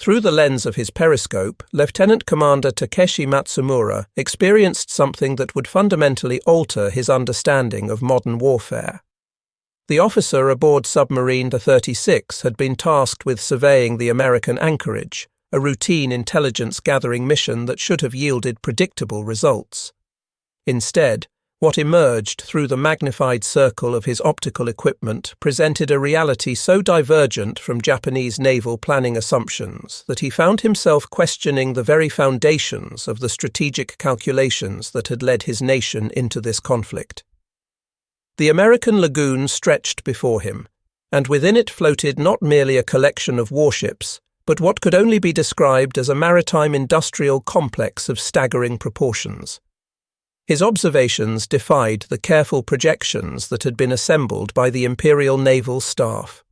Through the lens of his periscope, Lieutenant Commander Takeshi Matsumura experienced something that would fundamentally alter his understanding of modern warfare. The officer aboard submarine the 36 had been tasked with surveying the American anchorage, a routine intelligence-gathering mission that should have yielded predictable results. Instead, what emerged through the magnified circle of his optical equipment presented a reality so divergent from Japanese naval planning assumptions that he found himself questioning the very foundations of the strategic calculations that had led his nation into this conflict. The American lagoon stretched before him, and within it floated not merely a collection of warships, but what could only be described as a maritime industrial complex of staggering proportions. His observations defied the careful projections that had been assembled by the Imperial Naval Staff.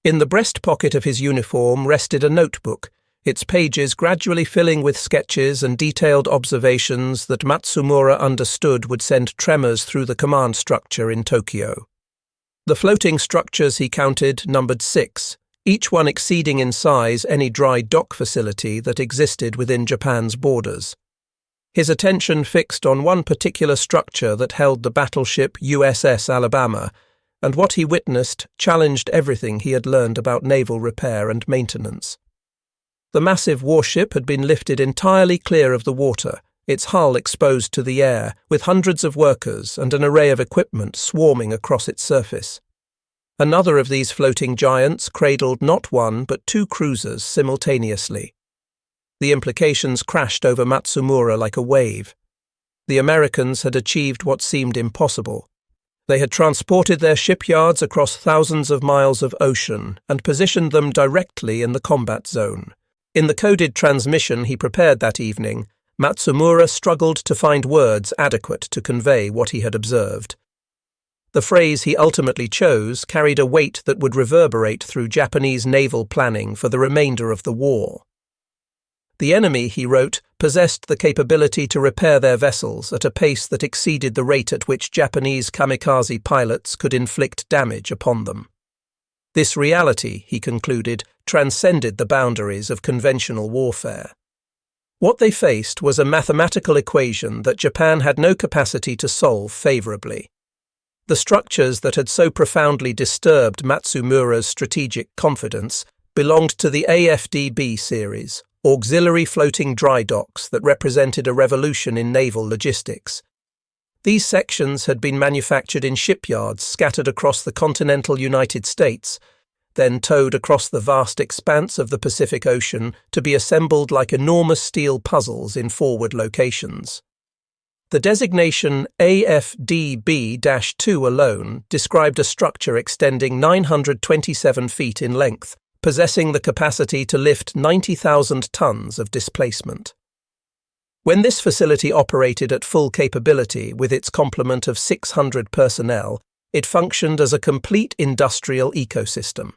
In the breast pocket of his uniform rested a notebook, its pages gradually filling with sketches and detailed observations that Matsumura understood would send tremors through the command structure in Tokyo. The floating structures he counted numbered 6, each one exceeding in size any dry dock facility that existed within Japan's borders. His attention fixed on one particular structure that held the battleship USS Alabama, and what he witnessed challenged everything he had learned about naval repair and maintenance. The massive warship had been lifted entirely clear of the water, its hull exposed to the air, with hundreds of workers and an array of equipment swarming across its surface. Another of these floating giants cradled not one but 2 cruisers simultaneously. The implications crashed over Matsumura like a wave. The Americans had achieved what seemed impossible. They had transported their shipyards across thousands of miles of ocean and positioned them directly in the combat zone. In the coded transmission he prepared that evening, Matsumura struggled to find words adequate to convey what he had observed. The phrase he ultimately chose carried a weight that would reverberate through Japanese naval planning for the remainder of the war. The enemy, he wrote, possessed the capability to repair their vessels at a pace that exceeded the rate at which Japanese kamikaze pilots could inflict damage upon them. This reality, he concluded, transcended the boundaries of conventional warfare. What they faced was a mathematical equation that Japan had no capacity to solve favorably. The structures that had so profoundly disturbed Matsumura's strategic confidence belonged to the AFDB series, auxiliary floating dry docks that represented a revolution in naval logistics. These sections had been manufactured in shipyards scattered across the continental United States, then towed across the vast expanse of the Pacific Ocean to be assembled like enormous steel puzzles in forward locations. The designation AFDB-2 alone described a structure extending 927 feet in length, possessing the capacity to lift 90,000 tons of displacement. When this facility operated at full capability with its complement of 600 personnel, it functioned as a complete industrial ecosystem.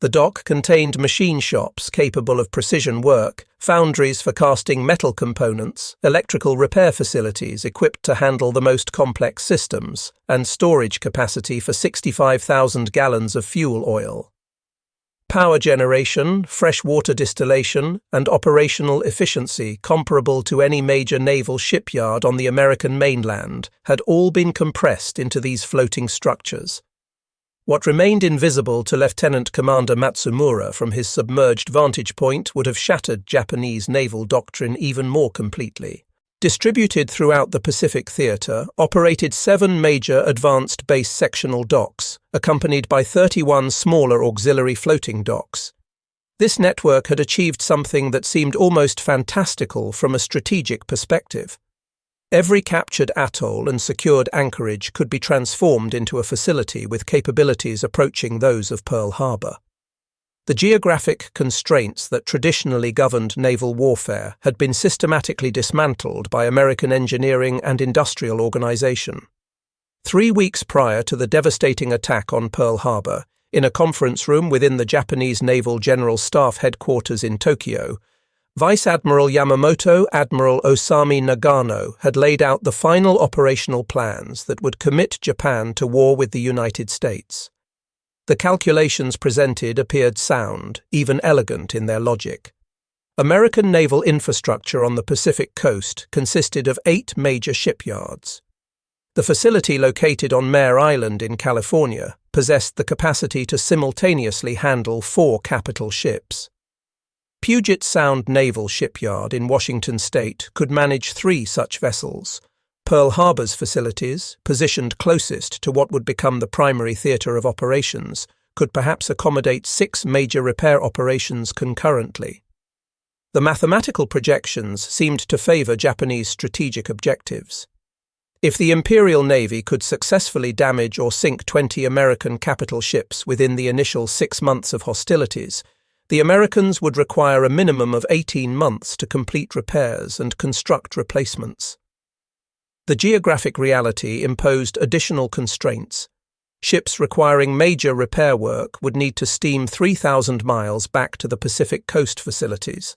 The dock contained machine shops capable of precision work, foundries for casting metal components, electrical repair facilities equipped to handle the most complex systems, and storage capacity for 65,000 gallons of fuel oil. Power generation, freshwater distillation, and operational efficiency comparable to any major naval shipyard on the American mainland had all been compressed into these floating structures. What remained invisible to Lieutenant Commander Matsumura from his submerged vantage point would have shattered Japanese naval doctrine even more completely. Distributed throughout the Pacific Theatre, operated 7 major advanced base sectional docks, accompanied by 31 smaller auxiliary floating docks. This network had achieved something that seemed almost fantastical from a strategic perspective. Every captured atoll and secured anchorage could be transformed into a facility with capabilities approaching those of Pearl Harbor. The geographic constraints that traditionally governed naval warfare had been systematically dismantled by American engineering and industrial organization. 3 weeks prior to the devastating attack on Pearl Harbor, in a conference room within the Japanese Naval General Staff headquarters in Tokyo, Vice Admiral Yamamoto, Admiral Osami Nagano had laid out the final operational plans that would commit Japan to war with the United States. The calculations presented appeared sound, even elegant in their logic. American naval infrastructure on the Pacific coast consisted of 8 major shipyards. The facility located on Mare Island in California possessed the capacity to simultaneously handle 4 capital ships. Puget Sound Naval Shipyard in Washington state could manage 3 such vessels. Pearl Harbor's facilities, positioned closest to what would become the primary theatre of operations, could perhaps accommodate 6 major repair operations concurrently. The mathematical projections seemed to favour Japanese strategic objectives. If the Imperial Navy could successfully damage or sink 20 American capital ships within the initial 6 months of hostilities, the Americans would require a minimum of 18 months to complete repairs and construct replacements. The geographic reality imposed additional constraints. Ships requiring major repair work would need to steam 3,000 miles back to the Pacific coast facilities.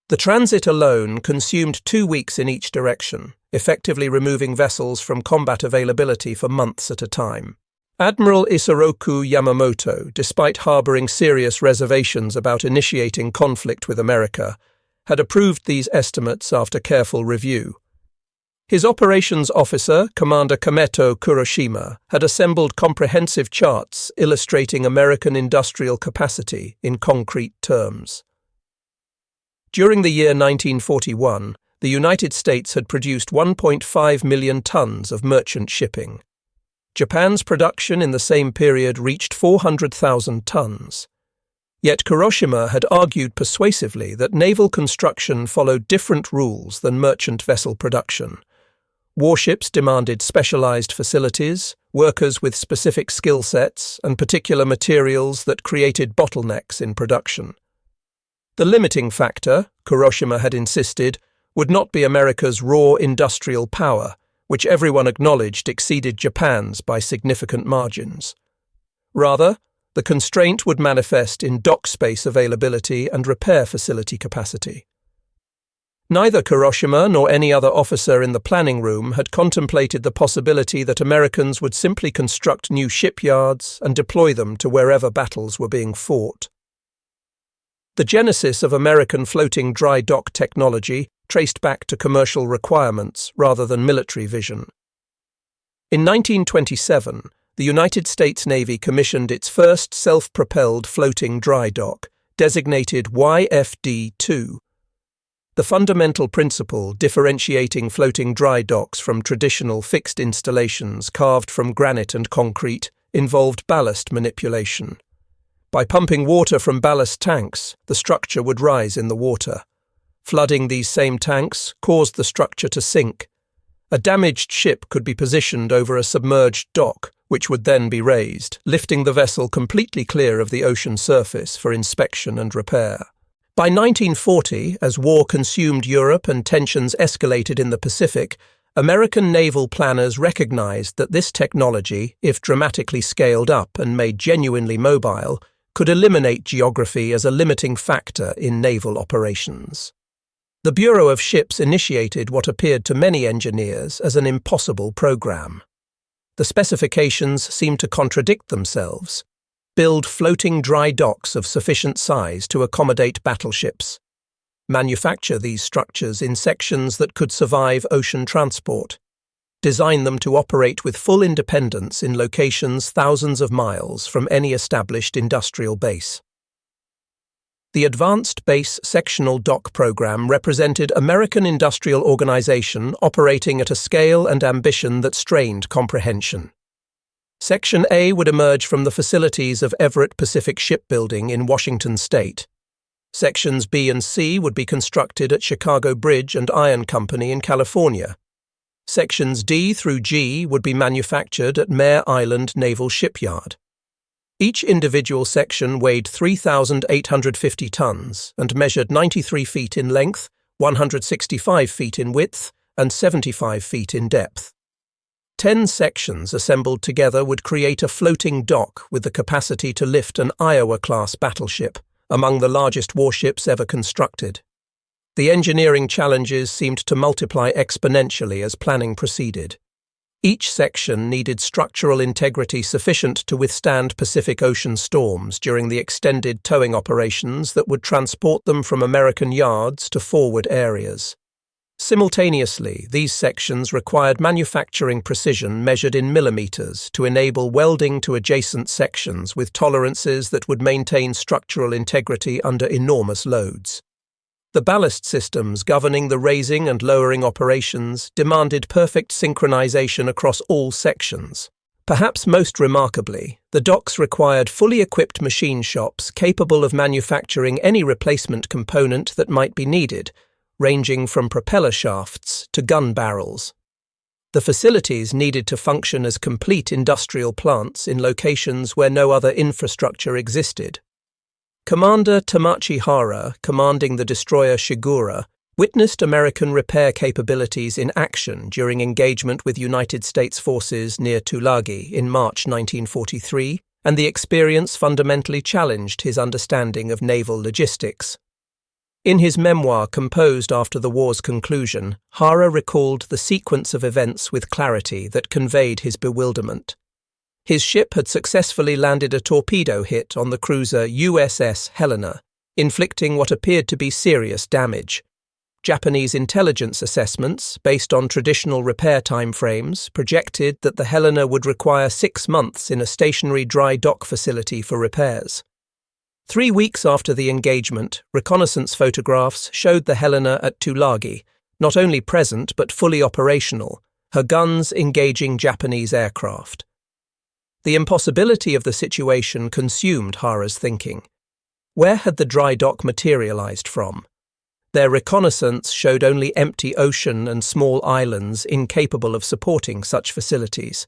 The transit alone consumed 2 weeks in each direction, effectively removing vessels from combat availability for months at a time. Admiral Isoroku Yamamoto, despite harboring serious reservations about initiating conflict with America, had approved these estimates after careful review. His operations officer, Commander Kameto Kuroshima, had assembled comprehensive charts illustrating American industrial capacity in concrete terms. During the year 1941, the United States had produced 1.5 million tons of merchant shipping. Japan's production in the same period reached 400,000 tons. Yet Kuroshima had argued persuasively that naval construction followed different rules than merchant vessel production. Warships demanded specialized facilities, workers with specific skill sets, and particular materials that created bottlenecks in production. The limiting factor, Kuroshima had insisted, would not be America's raw industrial power, which everyone acknowledged exceeded Japan's by significant margins. Rather, the constraint would manifest in dock space availability and repair facility capacity. Neither Kuroshima nor any other officer in the planning room had contemplated the possibility that Americans would simply construct new shipyards and deploy them to wherever battles were being fought. The genesis of American floating dry dock technology traced back to commercial requirements rather than military vision. In 1927, the United States Navy commissioned its first self-propelled floating dry dock, designated YFD-2. The fundamental principle differentiating floating dry docks from traditional fixed installations carved from granite and concrete involved ballast manipulation. By pumping water from ballast tanks, the structure would rise in the water. Flooding these same tanks caused the structure to sink. A damaged ship could be positioned over a submerged dock, which would then be raised, lifting the vessel completely clear of the ocean surface for inspection and repair. By 1940, as war consumed Europe and tensions escalated in the Pacific, American naval planners recognized that this technology, if dramatically scaled up and made genuinely mobile, could eliminate geography as a limiting factor in naval operations. The Bureau of Ships initiated what appeared to many engineers as an impossible program. The specifications seemed to contradict themselves. Build floating dry docks of sufficient size to accommodate battleships. Manufacture these structures in sections that could survive ocean transport. Design them to operate with full independence in locations thousands of miles from any established industrial base. The Advanced Base Sectional Dock Program represented American industrial organization operating at a scale and ambition that strained comprehension. Section A would emerge from the facilities of Everett Pacific Shipbuilding in Washington state. Sections B and C would be constructed at Chicago Bridge and Iron Company in California. Sections D through G would be manufactured at Mare Island Naval Shipyard. Each individual section weighed 3,850 tons and measured 93 feet in length, 165 feet in width, and 75 feet in depth. 10 sections assembled together would create a floating dock with the capacity to lift an Iowa-class battleship, among the largest warships ever constructed. The engineering challenges seemed to multiply exponentially as planning proceeded. Each section needed structural integrity sufficient to withstand Pacific Ocean storms during the extended towing operations that would transport them from American yards to forward areas. Simultaneously, these sections required manufacturing precision measured in millimeters to enable welding to adjacent sections with tolerances that would maintain structural integrity under enormous loads. The ballast systems governing the raising and lowering operations demanded perfect synchronization across all sections. Perhaps most remarkably, the docks required fully equipped machine shops capable of manufacturing any replacement component that might be needed, ranging from propeller shafts to gun barrels. The facilities needed to function as complete industrial plants in locations where no other infrastructure existed. Commander Tamachi Hara, commanding the destroyer Shigura, witnessed American repair capabilities in action during engagement with United States forces near Tulagi in March 1943, and the experience fundamentally challenged his understanding of naval logistics. In his memoir composed after the war's conclusion, Hara recalled the sequence of events with clarity that conveyed his bewilderment. His ship had successfully landed a torpedo hit on the cruiser USS Helena, inflicting what appeared to be serious damage. Japanese intelligence assessments, based on traditional repair timeframes, projected that the Helena would require 6 months in a stationary dry dock facility for repairs. 3 weeks after the engagement, reconnaissance photographs showed the Helena at Tulagi, not only present but fully operational, her guns engaging Japanese aircraft. The impossibility of the situation consumed Hara's thinking. Where had the dry dock materialized from? Their reconnaissance showed only empty ocean and small islands incapable of supporting such facilities.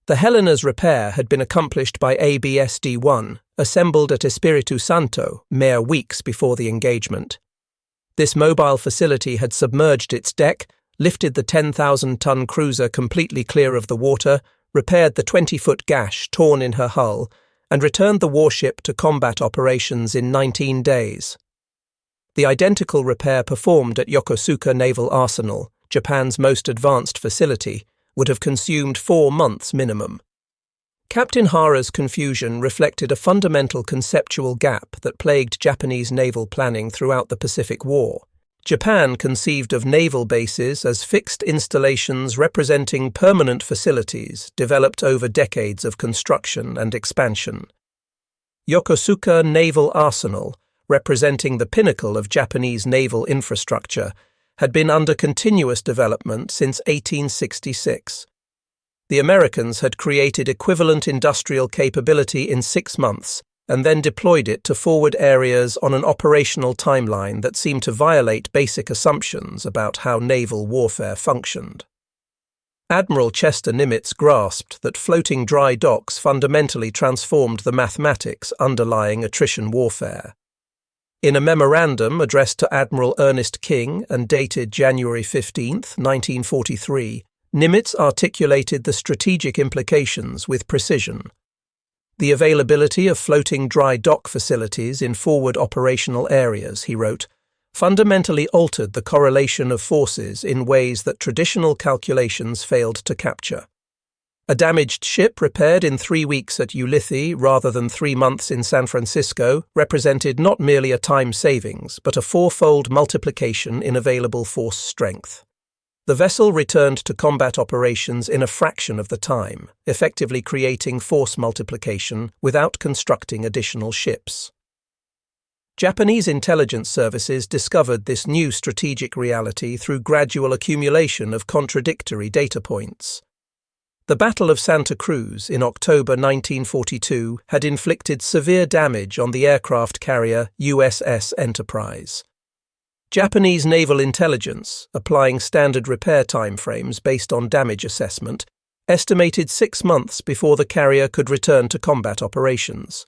The Helena's repair had been accomplished by ABSD-1, assembled at Espiritu Santo mere weeks before the engagement. This mobile facility had submerged its deck, lifted the 10,000-ton cruiser completely clear of the water, repaired the 20-foot gash torn in her hull, and returned the warship to combat operations in 19 days. The identical repair performed at Yokosuka Naval Arsenal, Japan's most advanced facility, would have consumed 4 months minimum. Captain Hara's confusion reflected a fundamental conceptual gap that plagued Japanese naval planning throughout the Pacific War. Japan conceived of naval bases as fixed installations representing permanent facilities developed over decades of construction and expansion. Yokosuka Naval Arsenal, representing the pinnacle of Japanese naval infrastructure, had been under continuous development since 1866. The Americans had created equivalent industrial capability in 6 months, and then deployed it to forward areas on an operational timeline that seemed to violate basic assumptions about how naval warfare functioned. Admiral Chester Nimitz grasped that floating dry docks fundamentally transformed the mathematics underlying attrition warfare. In a memorandum addressed to Admiral Ernest King and dated January 15, 1943, Nimitz articulated the strategic implications with precision. The availability of floating dry dock facilities in forward operational areas, he wrote, fundamentally altered the correlation of forces in ways that traditional calculations failed to capture. A damaged ship repaired in 3 weeks at Ulithi rather than 3 months in San Francisco represented not merely a time savings, but a 4-fold multiplication in available force strength. The vessel returned to combat operations in a fraction of the time, effectively creating force multiplication without constructing additional ships. Japanese intelligence services discovered this new strategic reality through gradual accumulation of contradictory data points. The Battle of Santa Cruz in October 1942 had inflicted severe damage on the aircraft carrier USS Enterprise. Japanese naval intelligence, applying standard repair timeframes based on damage assessment, estimated 6 months before the carrier could return to combat operations.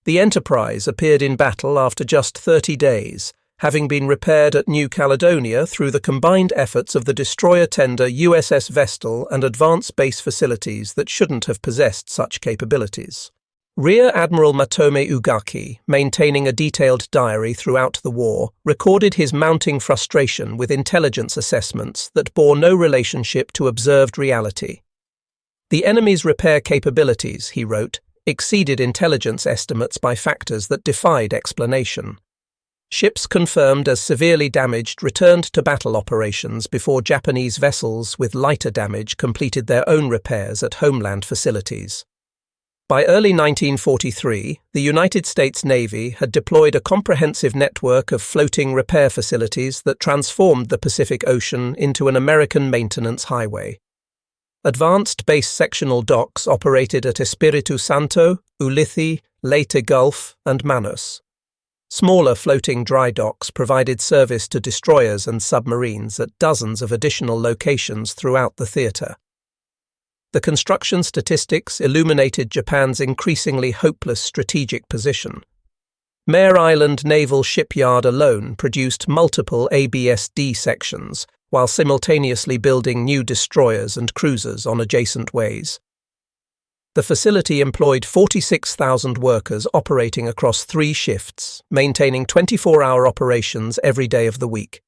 The Enterprise appeared in battle after just 30 days, having been repaired at New Caledonia through the combined efforts of the destroyer tender USS Vestal and advanced base facilities that shouldn't have possessed such capabilities. Rear Admiral Matome Ugaki, maintaining a detailed diary throughout the war, recorded his mounting frustration with intelligence assessments that bore no relationship to observed reality. The enemy's repair capabilities, he wrote, exceeded intelligence estimates by factors that defied explanation. Ships confirmed as severely damaged returned to battle operations before Japanese vessels with lighter damage completed their own repairs at homeland facilities. By early 1943, the United States Navy had deployed a comprehensive network of floating repair facilities that transformed the Pacific Ocean into an American maintenance highway. Advanced base sectional docks operated at Espiritu Santo, Ulithi, Leyte Gulf, and Manus. Smaller floating dry docks provided service to destroyers and submarines at dozens of additional locations throughout the theatre. The construction statistics illuminated Japan's increasingly hopeless strategic position. Mare Island Naval Shipyard alone produced multiple ABSD sections, while simultaneously building new destroyers and cruisers on adjacent ways. The facility employed 46,000 workers operating across 3 shifts, maintaining 24-hour operations every day of the week.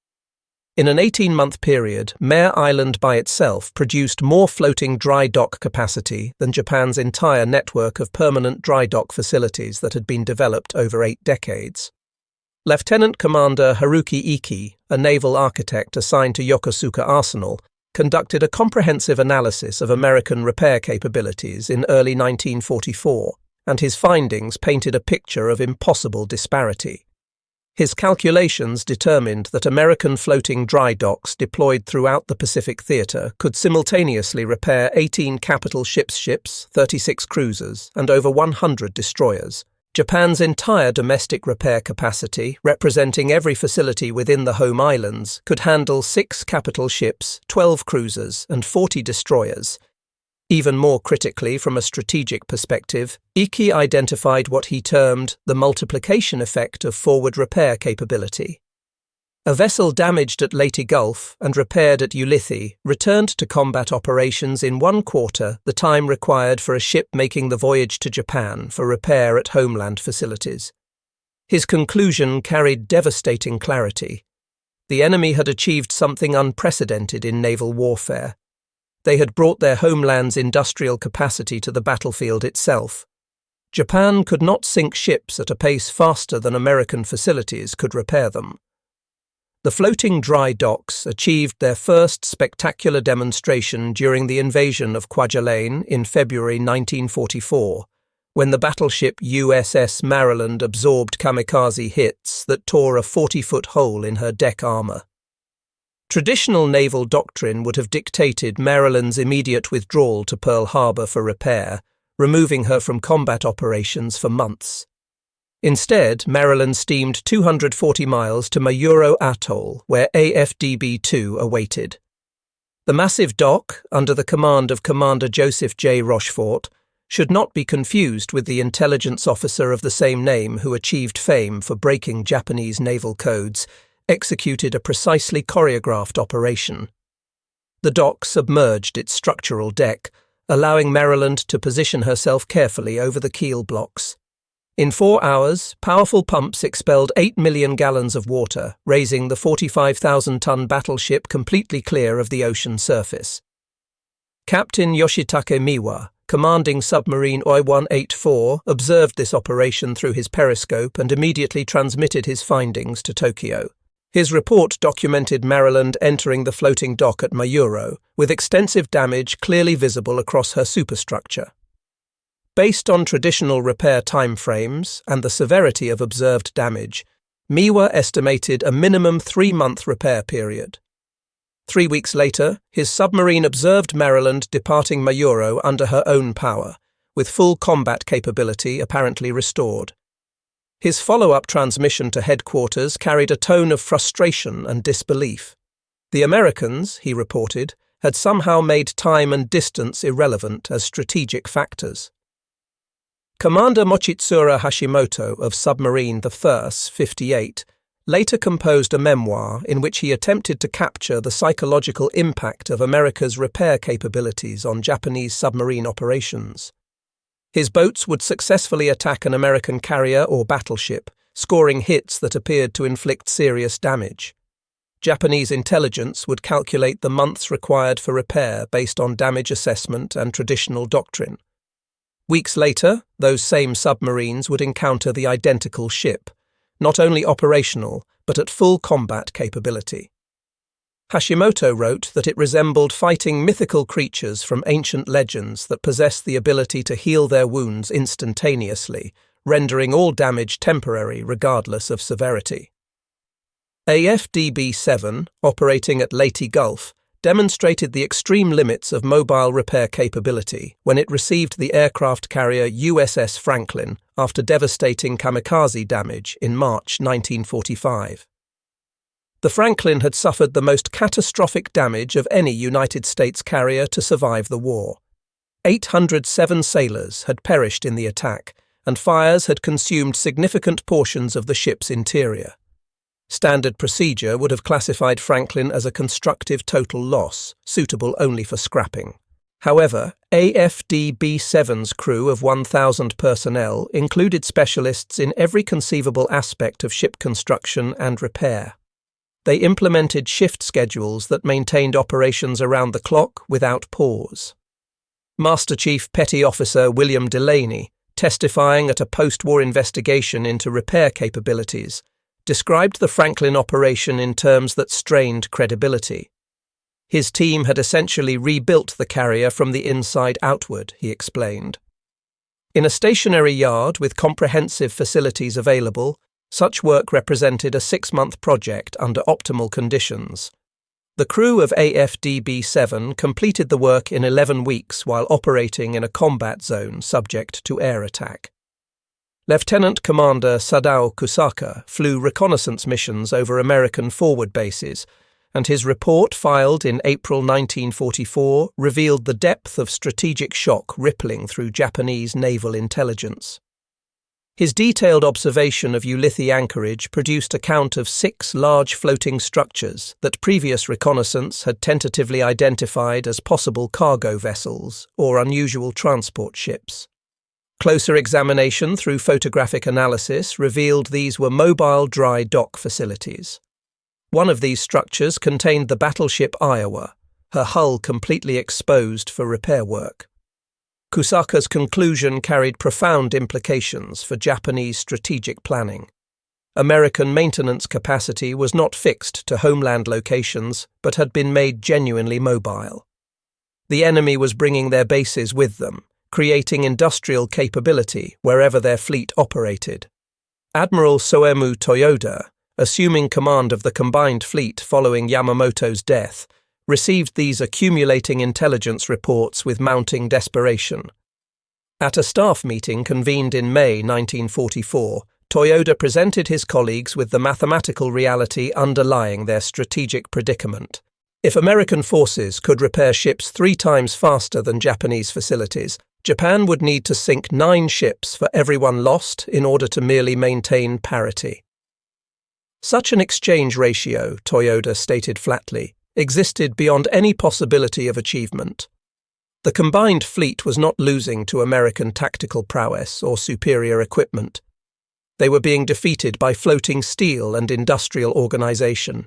In an 18-month period, Mare Island by itself produced more floating dry dock capacity than Japan's entire network of permanent dry dock facilities that had been developed over 8 decades. Lieutenant Commander Haruki Iki, a naval architect assigned to Yokosuka Arsenal, conducted a comprehensive analysis of American repair capabilities in early 1944, and his findings painted a picture of impossible disparity. His calculations determined that American floating dry docks deployed throughout the Pacific Theatre could simultaneously repair 18 capital ships, 36 cruisers, and over 100 destroyers. Japan's entire domestic repair capacity, representing every facility within the home islands, could handle 6 capital ships, 12 cruisers, and 40 destroyers. Even more critically, from a strategic perspective, Iki identified what he termed the multiplication effect of forward repair capability. A vessel damaged at Leyte Gulf and repaired at Ulithi returned to combat operations in 1/4 the time required for a ship making the voyage to Japan for repair at homeland facilities. His conclusion carried devastating clarity. The enemy had achieved something unprecedented in naval warfare. They had brought their homeland's industrial capacity to the battlefield itself. Japan could not sink ships at a pace faster than American facilities could repair them. The floating dry docks achieved their first spectacular demonstration during the invasion of Kwajalein in February 1944, when the battleship USS Maryland absorbed kamikaze hits that tore a 40-foot hole in her deck armor. Traditional naval doctrine would have dictated Maryland's immediate withdrawal to Pearl Harbor for repair, removing her from combat operations for months. Instead, Maryland steamed 240 miles to Mayuro Atoll, where AFDB-2 awaited. The massive dock, under the command of Commander Joseph J. Rochefort, should not be confused with the intelligence officer of the same name who achieved fame for breaking Japanese naval codes, executed a precisely choreographed operation. The dock submerged its structural deck, allowing Maryland to position herself carefully over the keel blocks. In 4 hours, powerful pumps expelled 8 million gallons of water, raising the 45,000-ton battleship completely clear of the ocean surface. Captain Yoshitake Miwa, commanding submarine OI-184, observed this operation through his periscope and immediately transmitted his findings to Tokyo. His report documented Maryland entering the floating dock at Mayuro, with extensive damage clearly visible across her superstructure. Based on traditional repair timeframes and the severity of observed damage, Miwa estimated a minimum 3-month repair period. 3 weeks later, his submarine observed Maryland departing Mayuro under her own power, with full combat capability apparently restored. His follow-up transmission to headquarters carried a tone of frustration and disbelief. The Americans, he reported, had somehow made time and distance irrelevant as strategic factors. Commander Mochitsura Hashimoto of submarine the First 58 later composed a memoir in which he attempted to capture the psychological impact of America's repair capabilities on Japanese submarine operations. His boats would successfully attack an American carrier or battleship, scoring hits that appeared to inflict serious damage. Japanese intelligence would calculate the months required for repair based on damage assessment and traditional doctrine. Weeks later, those same submarines would encounter the identical ship, not only operational, but at full combat capability. Hashimoto wrote that it resembled fighting mythical creatures from ancient legends that possessed the ability to heal their wounds instantaneously, rendering all damage temporary regardless of severity. AFDB-7, operating at Leyte Gulf, demonstrated the extreme limits of mobile repair capability when it received the aircraft carrier USS Franklin after devastating kamikaze damage in March 1945. The Franklin had suffered the most catastrophic damage of any United States carrier to survive the war. 807 sailors had perished in the attack, and fires had consumed significant portions of the ship's interior. Standard procedure would have classified Franklin as a constructive total loss, suitable only for scrapping. However, AFDB-7's crew of 1,000 personnel included specialists in every conceivable aspect of ship construction and repair. They implemented shift schedules that maintained operations around the clock without pause. Master Chief Petty Officer William Delaney, testifying at a post-war investigation into repair capabilities, described the Franklin operation in terms that strained credibility. His team had essentially rebuilt the carrier from the inside outward, he explained. In a stationary yard with comprehensive facilities available, such work represented a 6-month project under optimal conditions. The crew of AFDB-7 completed the work in 11 weeks while operating in a combat zone subject to air attack. Lieutenant Commander Sadao Kusaka flew reconnaissance missions over American forward bases, and his report filed in April 1944 revealed the depth of strategic shock rippling through Japanese naval intelligence. His detailed observation of Ulithi anchorage produced a count of 6 large floating structures that previous reconnaissance had tentatively identified as possible cargo vessels or unusual transport ships. Closer examination through photographic analysis revealed these were mobile dry dock facilities. One of these structures contained the battleship Iowa, her hull completely exposed for repair work. Kusaka's conclusion carried profound implications for Japanese strategic planning. American maintenance capacity was not fixed to homeland locations, but had been made genuinely mobile. The enemy was bringing their bases with them, creating industrial capability wherever their fleet operated. Admiral Soemu Toyoda, assuming command of the combined fleet following Yamamoto's death, received these accumulating intelligence reports with mounting desperation. At a staff meeting convened in May 1944, Toyoda presented his colleagues with the mathematical reality underlying their strategic predicament. If American forces could repair ships 3 times faster than Japanese facilities, Japan would need to sink 9 ships for every one lost in order to merely maintain parity. Such an exchange ratio, Toyoda stated flatly, existed beyond any possibility of achievement. The combined fleet was not losing to American tactical prowess or superior equipment. They were being defeated by floating steel and industrial organization.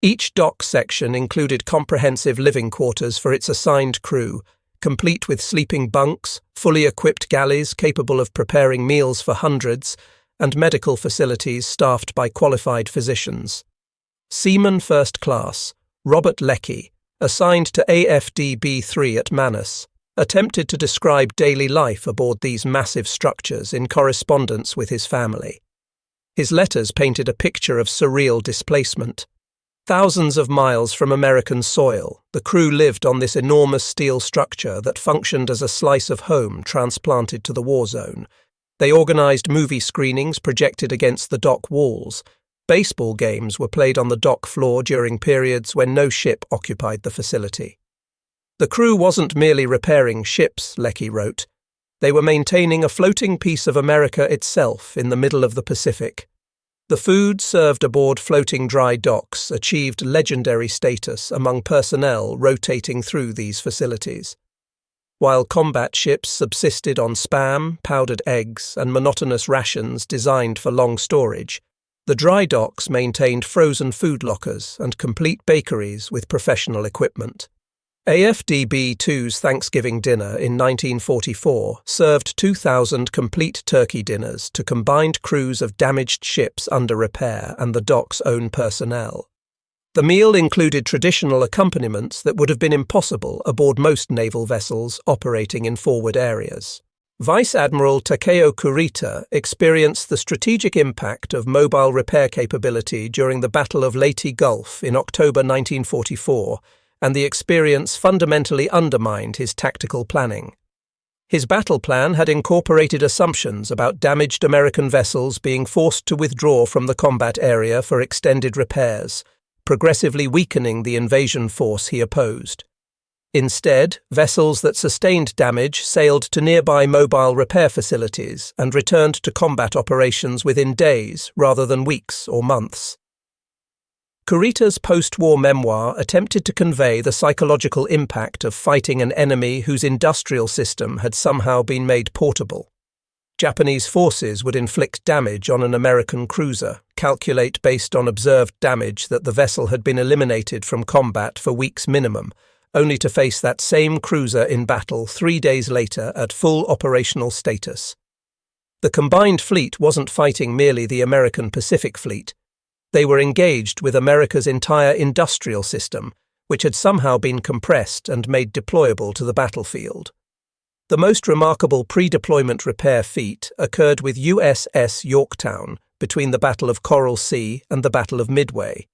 Each dock section included comprehensive living quarters for its assigned crew, complete with sleeping bunks, fully equipped galleys capable of preparing meals for hundreds, and medical facilities staffed by qualified physicians. Seaman First Class Robert Leckie, assigned to AFDB-3 at Manus, attempted to describe daily life aboard these massive structures in correspondence with his family. His letters painted a picture of surreal displacement. Thousands of miles from American soil, the crew lived on this enormous steel structure that functioned as a slice of home transplanted to the war zone. They organized movie screenings projected against the dock walls. Baseball games were played on the dock floor during periods when no ship occupied the facility. The crew wasn't merely repairing ships, Leckie wrote. They were maintaining a floating piece of America itself in the middle of the Pacific. The food served aboard floating dry docks achieved legendary status among personnel rotating through these facilities. while combat ships subsisted on spam, powdered eggs, and monotonous rations designed for long storage, the dry docks maintained frozen food lockers and complete bakeries with professional equipment. AFDB-2's Thanksgiving dinner in 1944 served 2,000 complete turkey dinners to combined crews of damaged ships under repair and the dock's own personnel. The meal included traditional accompaniments that would have been impossible aboard most naval vessels operating in forward areas. Vice Admiral Takeo Kurita experienced the strategic impact of mobile repair capability during the Battle of Leyte Gulf in October 1944, and the experience fundamentally undermined his tactical planning. His battle plan had incorporated assumptions about damaged American vessels being forced to withdraw from the combat area for extended repairs, progressively weakening the invasion force he opposed. Instead, vessels that sustained damage sailed to nearby mobile repair facilities and returned to combat operations within days rather than weeks or months. Kurita's post-war memoir attempted to convey the psychological impact of fighting an enemy whose industrial system had somehow been made portable. Japanese forces would inflict damage on an American cruiser, calculate based on observed damage that the vessel had been eliminated from combat for weeks minimum, only to face that same cruiser in battle 3 days later at full operational status. The combined fleet wasn't fighting merely the American Pacific Fleet. They were engaged with America's entire industrial system, which had somehow been compressed and made deployable to the battlefield. The most remarkable pre-deployment repair feat occurred with USS Yorktown between the Battle of Coral Sea and the Battle of Midway,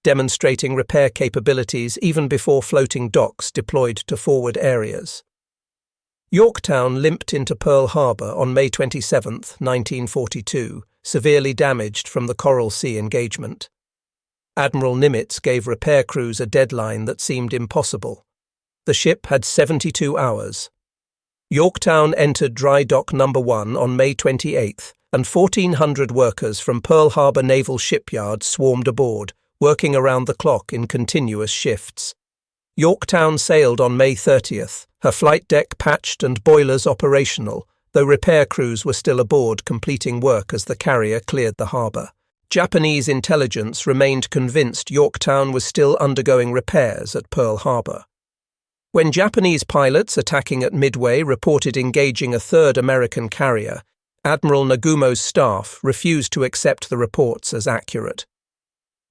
demonstrating repair capabilities even before floating docks deployed to forward areas. Yorktown limped into Pearl Harbor on May 27, 1942, severely damaged from the Coral Sea engagement. Admiral Nimitz gave repair crews a deadline that seemed impossible. The ship had 72 hours. Yorktown entered Dry Dock No. 1 on May 28, and 1,400 workers from Pearl Harbor Naval Shipyards swarmed aboard, working around the clock in continuous shifts. Yorktown sailed on May 30th, her flight deck patched and boilers operational, though repair crews were still aboard completing work as the carrier cleared the harbor. Japanese intelligence remained convinced Yorktown was still undergoing repairs at Pearl Harbor. When Japanese pilots attacking at Midway reported engaging a third American carrier, Admiral Nagumo's staff refused to accept the reports as accurate.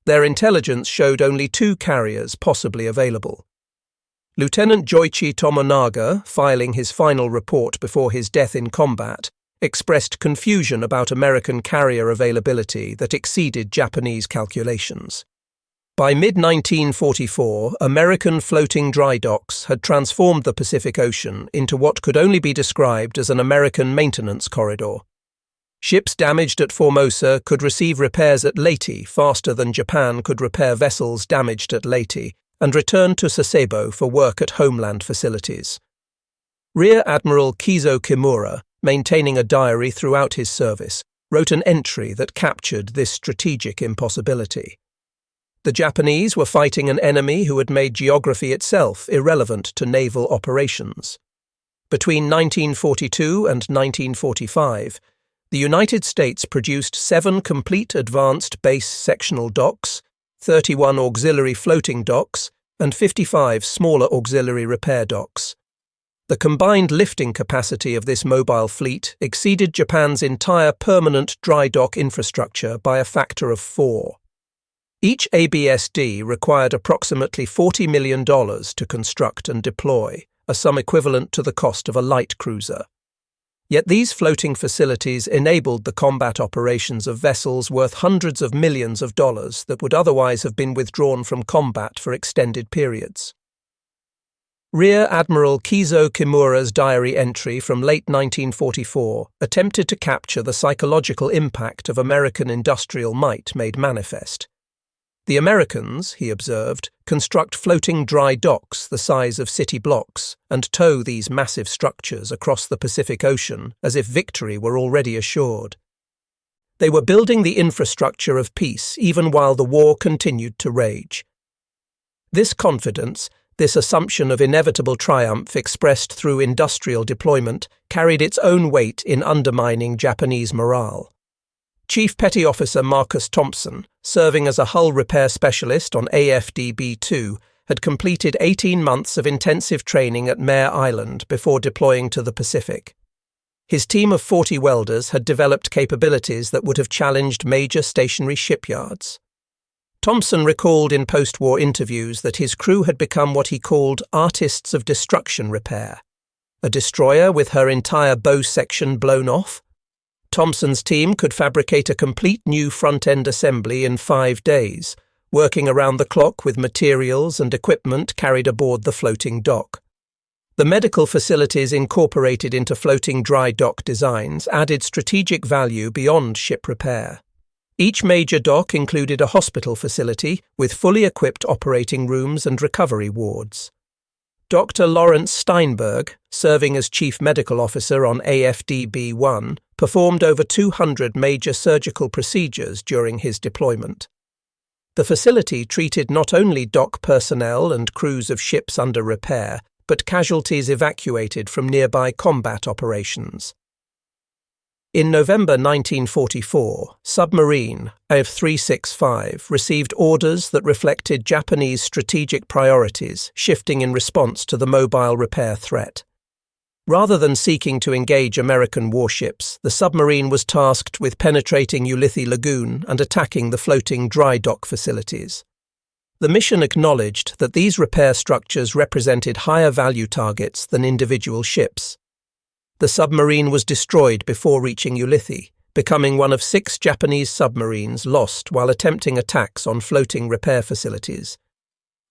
Their intelligence showed only 2 carriers possibly available. Lieutenant Joichi Tomonaga, filing his final report before his death in combat, expressed confusion about American carrier availability that exceeded Japanese calculations. By mid-1944, American floating dry docks had transformed the Pacific Ocean into what could only be described as an American maintenance corridor. Ships damaged at Formosa could receive repairs at Leyte faster than Japan could repair vessels damaged at Leyte, and return to Sasebo for work at homeland facilities. Rear Admiral Kizo Kimura, maintaining a diary throughout his service, wrote an entry that captured this strategic impossibility. The Japanese were fighting an enemy who had made geography itself irrelevant to naval operations. Between 1942 and 1945, the United States produced 7 complete advanced base sectional docks, 31 auxiliary floating docks, and 55 smaller auxiliary repair docks. The combined lifting capacity of this mobile fleet exceeded Japan's entire permanent dry dock infrastructure by a factor of 4. Each ABSD required approximately $40 million to construct and deploy, a sum equivalent to the cost of a light cruiser. Yet these floating facilities enabled the combat operations of vessels worth hundreds of millions of dollars that would otherwise have been withdrawn from combat for extended periods. Rear Admiral Kizo Kimura's diary entry from late 1944 attempted to capture the psychological impact of American industrial might made manifest. The Americans, he observed, construct floating dry docks the size of city blocks and tow these massive structures across the Pacific Ocean as if victory were already assured. They were building the infrastructure of peace even while the war continued to rage. This confidence, This assumption of inevitable triumph expressed through industrial deployment carried its own weight in undermining Japanese morale. Chief Petty Officer Marcus Thompson, serving as a hull repair specialist on AFDB-2, had completed 18 months of intensive training at Mare Island before deploying to the Pacific. His team of 40 welders had developed capabilities that would have challenged major stationary shipyards. Thompson recalled in post-war interviews that his crew had become what he called artists of destruction repair. A destroyer with her entire bow section blown off? Thompson's team could fabricate a complete new front-end assembly in 5 days, working around the clock with materials and equipment carried aboard the floating dock. The medical facilities incorporated into floating dry dock designs added strategic value beyond ship repair. Each major dock included a hospital facility with fully equipped operating rooms and recovery wards. Dr. Lawrence Steinberg, serving as Chief Medical Officer on AFDB-1, performed over 200 major surgical procedures during his deployment. The facility treated not only dock personnel and crews of ships under repair, but casualties evacuated from nearby combat operations. In November 1944, submarine AF-365 received orders that reflected Japanese strategic priorities shifting in response to the mobile repair threat. Rather than seeking to engage American warships, the submarine was tasked with penetrating Ulithi Lagoon and attacking the floating dry dock facilities. The mission acknowledged that these repair structures represented higher value targets than individual ships. The submarine was destroyed before reaching Ulithi, becoming one of 6 Japanese submarines lost while attempting attacks on floating repair facilities.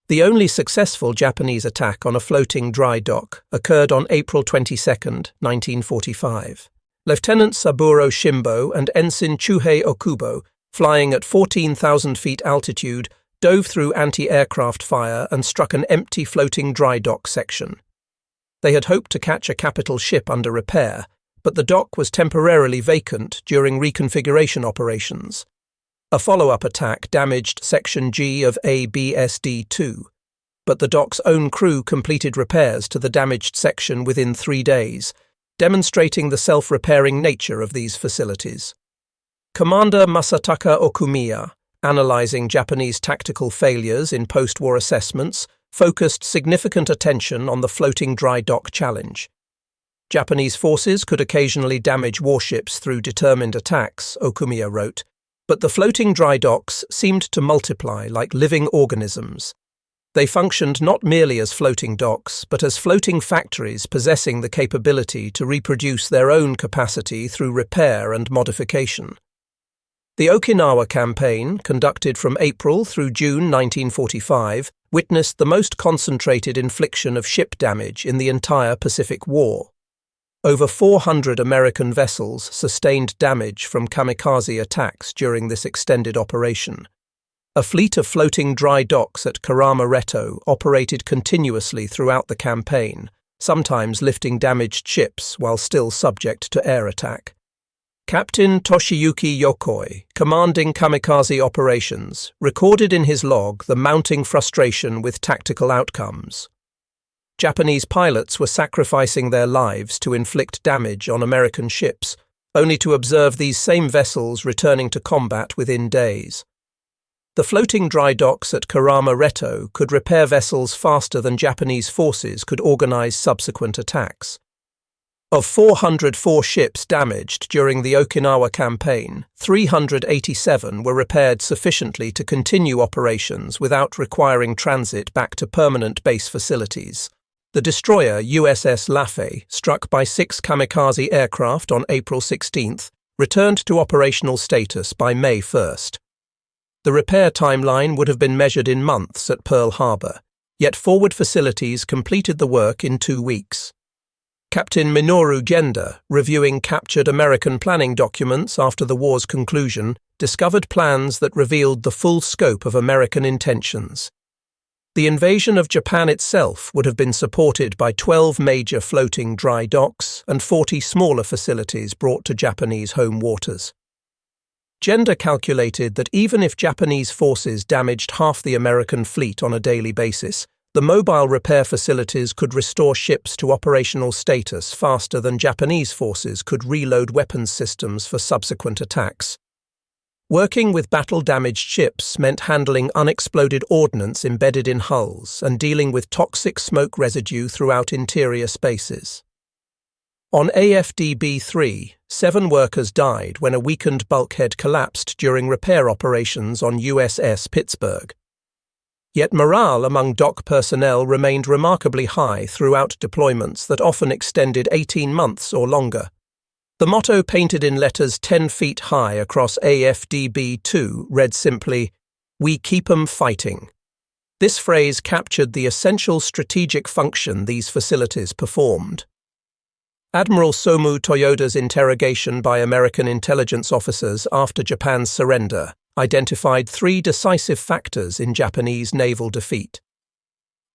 The only successful Japanese attack on a floating dry dock occurred on April 22, 1945. Lieutenant Saburo Shimbo and Ensign Chuhei Okubo, flying at 14,000 feet altitude, dove through anti-aircraft fire and struck an empty floating dry dock section. They had hoped to catch a capital ship under repair, but the dock was temporarily vacant during reconfiguration operations. A follow-up attack damaged Section G of ABSD-2, but the dock's own crew completed repairs to the damaged section within 3 days, demonstrating the self-repairing nature of these facilities. Commander Masataka Okumiya, analyzing Japanese tactical failures in post-war assessments, focused significant attention on the floating dry dock challenge. Japanese forces could occasionally damage warships through determined attacks, Okumiya wrote, but the floating dry docks seemed to multiply like living organisms. They functioned not merely as floating docks, but as floating factories possessing the capability to reproduce their own capacity through repair and modification. The Okinawa campaign, conducted from April through June 1945, witnessed the most concentrated infliction of ship damage in the entire Pacific War. Over 400 American vessels sustained damage from kamikaze attacks during this extended operation. A fleet of floating dry docks at Karama-Reto operated continuously throughout the campaign, sometimes lifting damaged ships while still subject to air attack. Captain Toshiyuki Yokoi, commanding kamikaze operations, recorded in his log the mounting frustration with tactical outcomes. Japanese pilots were sacrificing their lives to inflict damage on American ships, only to observe these same vessels returning to combat within days. The floating dry docks at Karama-Reto could repair vessels faster than Japanese forces could organize subsequent attacks. Of 404 ships damaged during the Okinawa campaign, 387 were repaired sufficiently to continue operations without requiring transit back to permanent base facilities. The destroyer USS Lafay, struck by 6 kamikaze aircraft on April 16, returned to operational status by May 1. The repair timeline would have been measured in months at Pearl Harbor, yet forward facilities completed the work in 2 weeks. Captain Minoru Genda, reviewing captured American planning documents after the war's conclusion, discovered plans that revealed the full scope of American intentions. The invasion of Japan itself would have been supported by 12 major floating dry docks and 40 smaller facilities brought to Japanese home waters. Genda calculated that even if Japanese forces damaged half the American fleet on a daily basis, The mobile repair facilities could restore ships to operational status faster than Japanese forces could reload weapons systems for subsequent attacks. Working with battle-damaged ships meant handling unexploded ordnance embedded in hulls and dealing with toxic smoke residue throughout interior spaces. On AFDB-3, 7 workers died when a weakened bulkhead collapsed during repair operations on USS Pittsburgh. Yet morale among dock personnel remained remarkably high throughout deployments that often extended 18 months or longer. The motto painted in letters 10 feet high across AFDB-2 read simply, "We keep 'em fighting." This phrase captured the essential strategic function these facilities performed. Admiral Somu Toyoda's interrogation by American intelligence officers after Japan's surrender identified 3 decisive factors in Japanese naval defeat.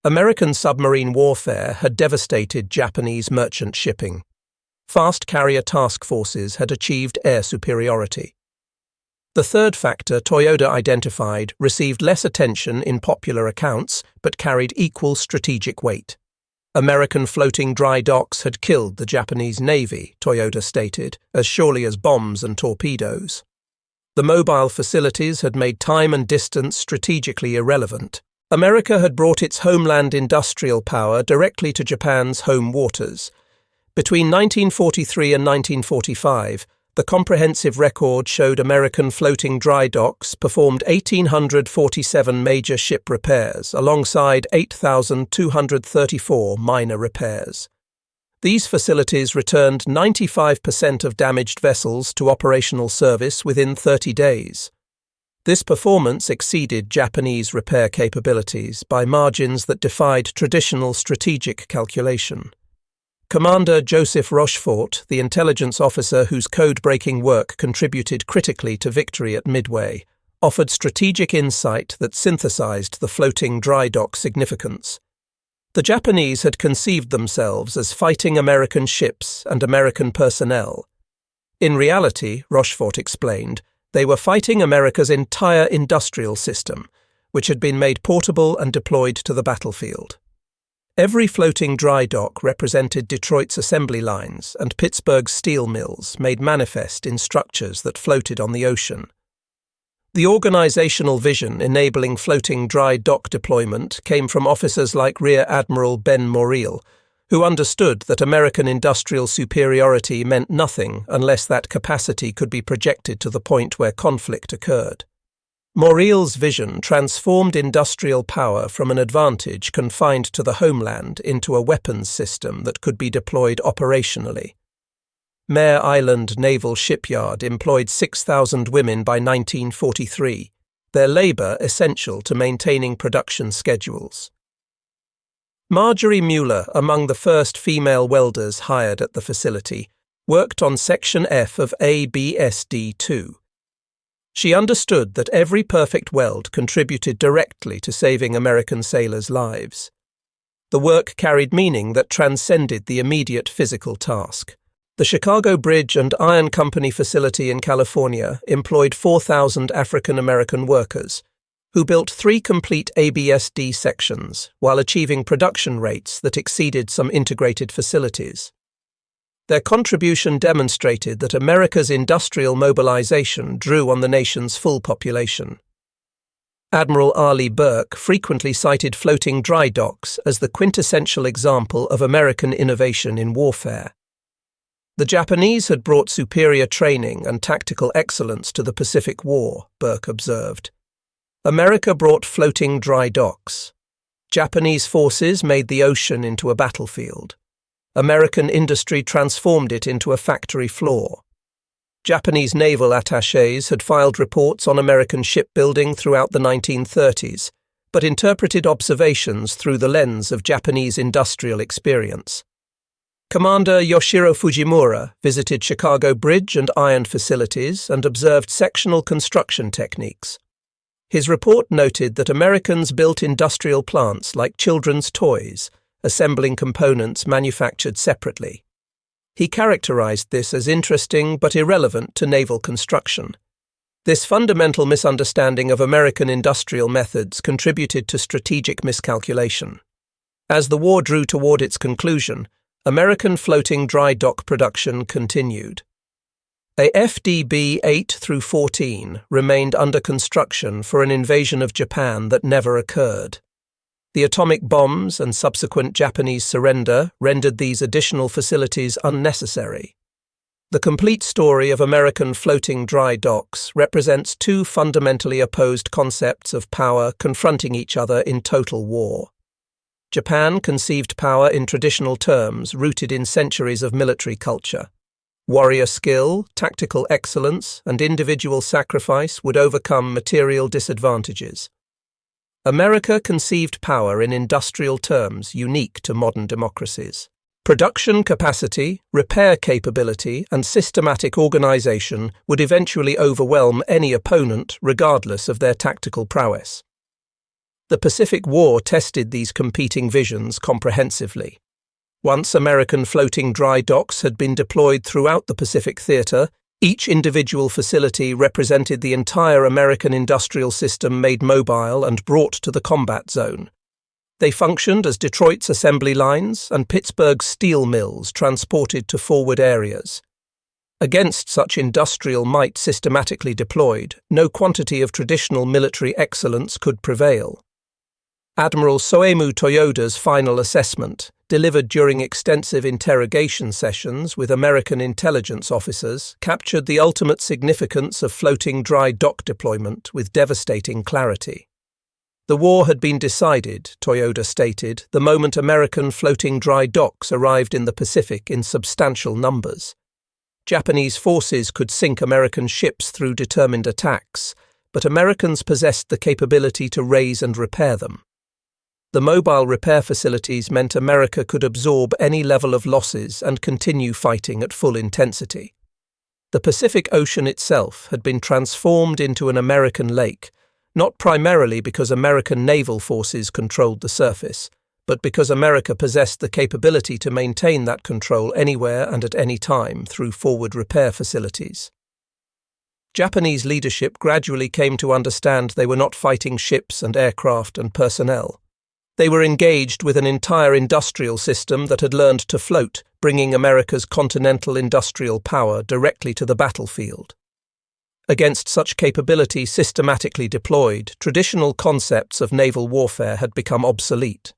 American submarine warfare had devastated Japanese merchant shipping. Fast carrier task forces had achieved air superiority. The third factor Toyoda identified received less attention in popular accounts but carried equal strategic weight. American floating dry docks had killed the Japanese Navy, Toyoda stated, as surely as bombs and torpedoes. The mobile facilities had made time and distance strategically irrelevant. America had brought its homeland industrial power directly to Japan's home waters. Between 1943 and 1945, the comprehensive record showed American floating dry docks performed 1,847 major ship repairs alongside 8,234 minor repairs. These facilities returned 95% of damaged vessels to operational service within 30 days. This performance exceeded Japanese repair capabilities by margins that defied traditional strategic calculation. Commander Joseph Rochefort, the intelligence officer whose code-breaking work contributed critically to victory at Midway, offered strategic insight that synthesized the floating dry dock significance. The Japanese had conceived themselves as fighting American ships and American personnel. In reality, Rochefort explained, they were fighting America's entire industrial system, which had been made portable and deployed to the battlefield. Every floating dry dock represented Detroit's assembly lines and Pittsburgh's steel mills made manifest in structures that floated on the ocean. The organizational vision enabling floating dry dock deployment came from officers like Rear Admiral Ben Morrill, who understood that American industrial superiority meant nothing unless that capacity could be projected to the point where conflict occurred. Morrill's vision transformed industrial power from an advantage confined to the homeland into a weapons system that could be deployed operationally. Mare Island Naval Shipyard employed 6,000 women by 1943, their labor essential to maintaining production schedules. Marjorie Mueller, among the first female welders hired at the facility, worked on Section F of ABSD-2. She understood that every perfect weld contributed directly to saving American sailors' lives. The work carried meaning that transcended the immediate physical task. The Chicago Bridge and Iron Company facility in California employed 4,000 African-American workers, who built 3 complete ABSD sections while achieving production rates that exceeded some integrated facilities. Their contribution demonstrated that America's industrial mobilization drew on the nation's full population. Admiral Arleigh Burke frequently cited floating dry docks as the quintessential example of American innovation in warfare. The Japanese had brought superior training and tactical excellence to the Pacific War, Burke observed. America brought floating dry docks. Japanese forces made the ocean into a battlefield. American industry transformed it into a factory floor. Japanese naval attachés had filed reports on American shipbuilding throughout the 1930s, but interpreted observations through the lens of Japanese industrial experience. Commander Yoshiro Fujimura visited Chicago Bridge and Iron facilities and observed sectional construction techniques. His report noted that Americans built industrial plants like children's toys, assembling components manufactured separately. He characterized this as interesting but irrelevant to naval construction. This fundamental misunderstanding of American industrial methods contributed to strategic miscalculation. As the war drew toward its conclusion, American floating dry dock production continued. A FDB 8-14 remained under construction for an invasion of Japan that never occurred. The atomic bombs and subsequent Japanese surrender rendered these additional facilities unnecessary. The complete story of American floating dry docks represents two fundamentally opposed concepts of power confronting each other in total war. Japan conceived power in traditional terms rooted in centuries of military culture. Warrior skill, tactical excellence, and individual sacrifice would overcome material disadvantages. America conceived power in industrial terms unique to modern democracies. Production capacity, repair capability, and systematic organization would eventually overwhelm any opponent regardless of their tactical prowess. The Pacific War tested these competing visions comprehensively. Once American floating dry docks had been deployed throughout the Pacific Theater, each individual facility represented the entire American industrial system made mobile and brought to the combat zone. They functioned as Detroit's assembly lines and Pittsburgh's steel mills transported to forward areas. Against such industrial might systematically deployed, no quantity of traditional military excellence could prevail. Admiral Soemu Toyoda's final assessment, delivered during extensive interrogation sessions with American intelligence officers, captured the ultimate significance of floating dry dock deployment with devastating clarity. The war had been decided, Toyoda stated, the moment American floating dry docks arrived in the Pacific in substantial numbers. Japanese forces could sink American ships through determined attacks, but Americans possessed the capability to raise and repair them. The mobile repair facilities meant America could absorb any level of losses and continue fighting at full intensity. The Pacific Ocean itself had been transformed into an American lake, not primarily because American naval forces controlled the surface, but because America possessed the capability to maintain that control anywhere and at any time through forward repair facilities. Japanese leadership gradually came to understand they were not fighting ships and aircraft and personnel. They were engaged with an entire industrial system that had learned to float, bringing America's continental industrial power directly to the battlefield. Against such capability systematically deployed, traditional concepts of naval warfare had become obsolete.